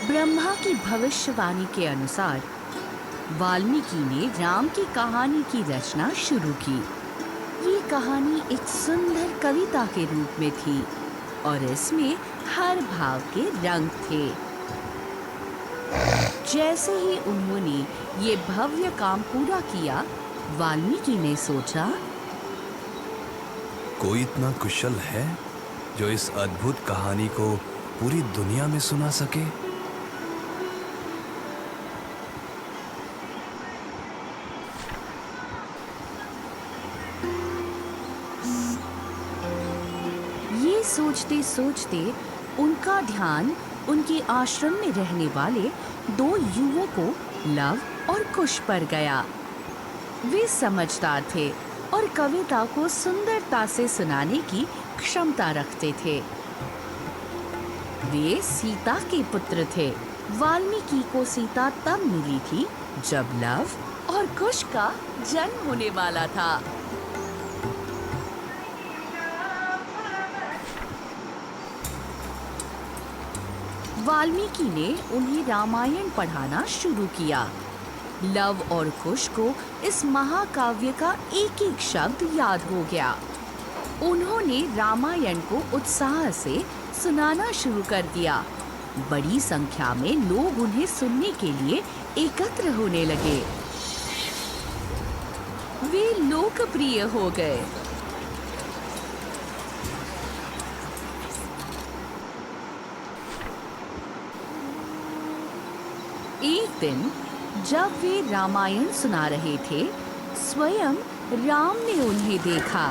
ब्रह्मा की भविष्यवाणी के अनुसार वाल्मीकि ने राम की कहानी की रचना शुरू की। ये कहानी एक सुंदर कविता के रूप में थी और इसमें हर भाव के रंग थे। जैसे ही उन्होंने ये भव्य काम पूरा किया, वाल्मीकि ने सोचा, कोई इतना कुशल है जो इस अद्भुत कहानी को पूरी दुनिया में सुना सके। ये सोचते सोचते उनका ध्यान उनके आश्रम में रहने वाले दो युवकों लव और कुश पर गया। वे समझदार थे और कविता को सुंदरता से सुनाने की क्षमता रखते थे। वे सीता के पुत्र थे। वाल्मीकि को सीता तब मिली थी जब लव और कुश का जन्म होने वाला था। वाल्मीकि ने उन्हें रामायण पढ़ाना शुरू किया। लव और कुश को इस महाकाव्य का एक एक शब्द याद हो गया। उन्होंने रामायण को उत्साह से सुनाना शुरू कर दिया। बड़ी संख्या में लोग उन्हें सुनने के लिए एकत्र होने लगे। वे लोकप्रिय हो गए। एक दिन जब वे रामायण सुना रहे थे, स्वयं राम ने उन्हें देखा।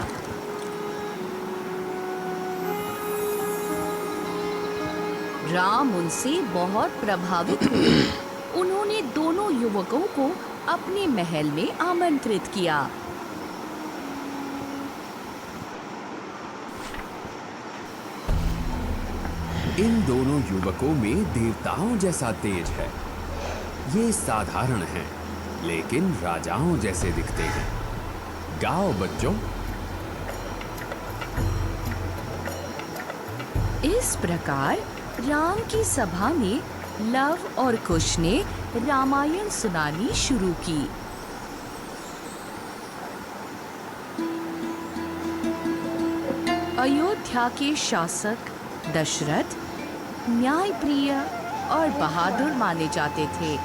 राम उनसे बहुत प्रभावित हुए। उन्होंने दोनों युवकों को अपने महल में आमंत्रित किया। इन दोनों युवकों में देवताओं जैसा तेज है। ये साधारण हैं, लेकिन राजाओं जैसे दिखते हैं। गाओ बच्चों। इस प्रकार राम की सभा में लव और कुश ने रामायण सुनानी शुरू की। अयोध्या के शासक दशरथ न्यायप्रिय और बहादुर माने जाते थे।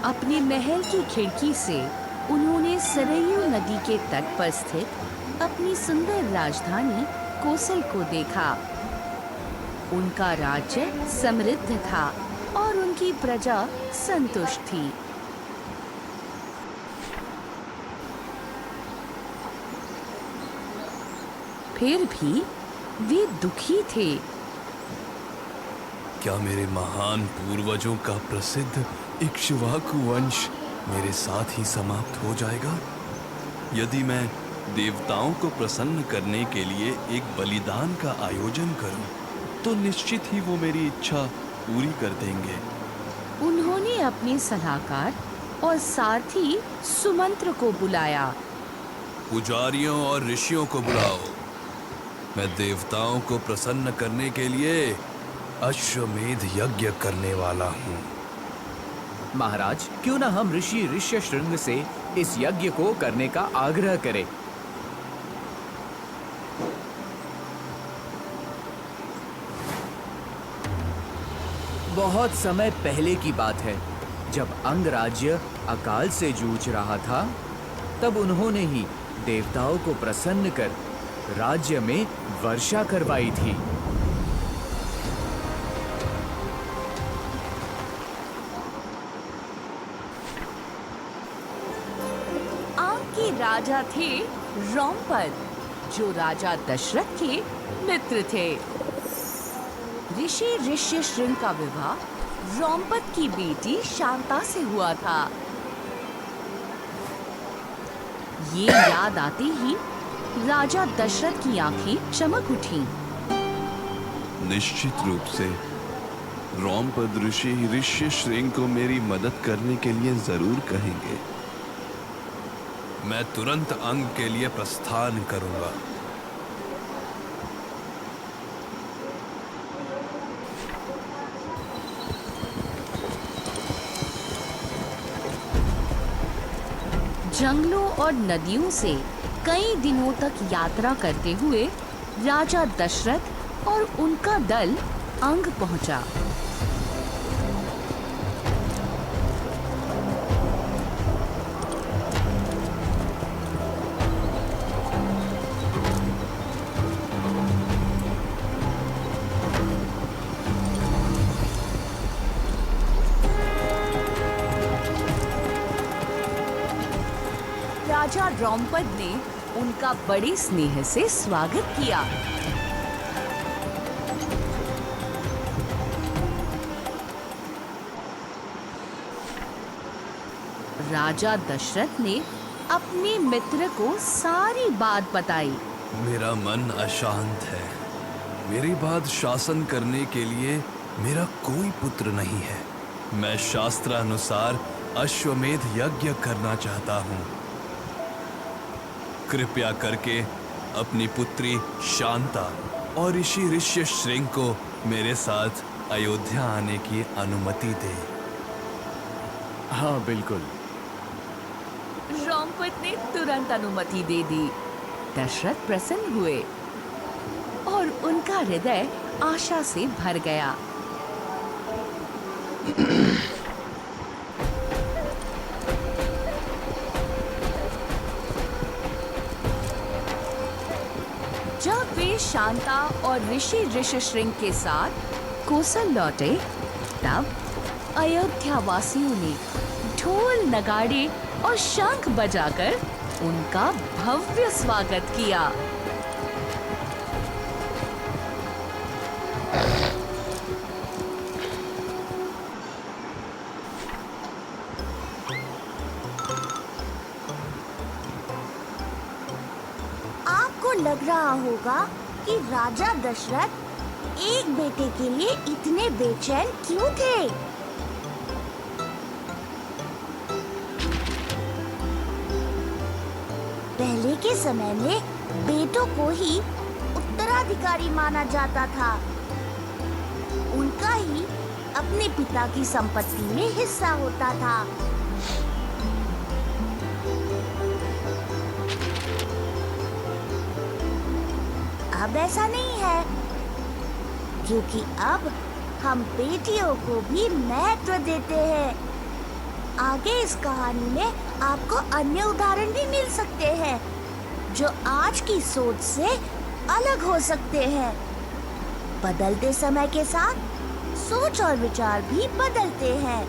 अपने महल की खिड़की से उन्होंने सरयू नदी के तट पर स्थित अपनी सुंदर राजधानी कोसल को देखा। उनका राज्य समृद्ध था और उनकी प्रजा संतुष्ट थी। फिर भी वे दुखी थे। क्या मेरे महान पूर्वजों का प्रसिद्ध इक्ष्वाकु वंश मेरे साथ ही समाप्त हो जाएगा? यदि मैं देवताओं को प्रसन्न करने के लिए एक बलिदान का आयोजन करूं, तो निश्चित ही वो मेरी इच्छा पूरी कर देंगे। उन्होंने अपने सलाहकार और सारथी सुमंत्र को बुलाया। पुजारियों और ऋषियों को बुलाओ। मैं देवताओं को प्रसन्न करने के लिए अश्वमेध यज्ञ करने वाला हूँ। महाराज, क्यों ना हम ऋषि ऋष्यशृंग से इस यज्ञ को करने का आग्रह करें। बहुत समय पहले की बात है, जब अंगराज्य अकाल से जूझ रहा था, तब उन्होंने ही देवताओं को प्रसन्न कर राज्य में वर्षा करवाई थी। के राजा थे रोमपद, जो राजा दशरथ के मित्र थे। ऋषि ऋष्यशृंग का विवाह रोमपद की बेटी शांता से हुआ था। ये याद आते ही राजा दशरथ की आंखें चमक उठी। निश्चित रूप से रोमपद ऋषि ऋष्यशृंग को मेरी मदद करने के लिए जरूर कहेंगे। मैं तुरंत अंग के लिए प्रस्थान करूंगा। जंगलों और नदियों से कई दिनों तक यात्रा करते हुए राजा दशरथ और उनका दल अंग पहुंचा। राजा द्रौपद ने उनका बड़े स्नेह से स्वागत किया। राजा दशरथ ने अपने मित्र को सारी बात बताई। मेरा मन अशांत है। मेरे बाद शासन करने के लिए मेरा कोई पुत्र नहीं है। मैं शास्त्रानुसार अश्वमेध यज्ञ करना चाहता हूँ। कृपया करके अपनी पुत्री शांता और ऋषि ऋष्यशृंग को मेरे साथ अयोध्या आने की अनुमति दे। हाँ बिल्कुल। द्रौपद ने तुरंत अनुमति दे दी। दशरथ प्रसन्न हुए और उनका हृदय आशा से भर गया। जब वे शांता और ऋषि ऋष्यशृंग के साथ कोसल लौटे, तब अयोध्या वासियों ने ढोल नगाड़े और शंख बजाकर उनका भव्य स्वागत किया। आपको लग रहा होगा कि राजा दशरथ एक बेटे के लिए इतने बेचैन क्यों थे? पहले के समय में बेटों को ही उत्तराधिकारी माना जाता था। उनका ही अपने पिता की संपत्ति में हिस्सा होता था। अब ऐसा नहीं है, क्योंकि अब हम बेटियों को भी महत्व देते हैं। आगे इस कहानी में आपको अन्य उदाहरण भी मिल सकते हैं जो आज की सोच से अलग हो सकते हैं। बदलते समय के साथ सोच और विचार भी बदलते हैं।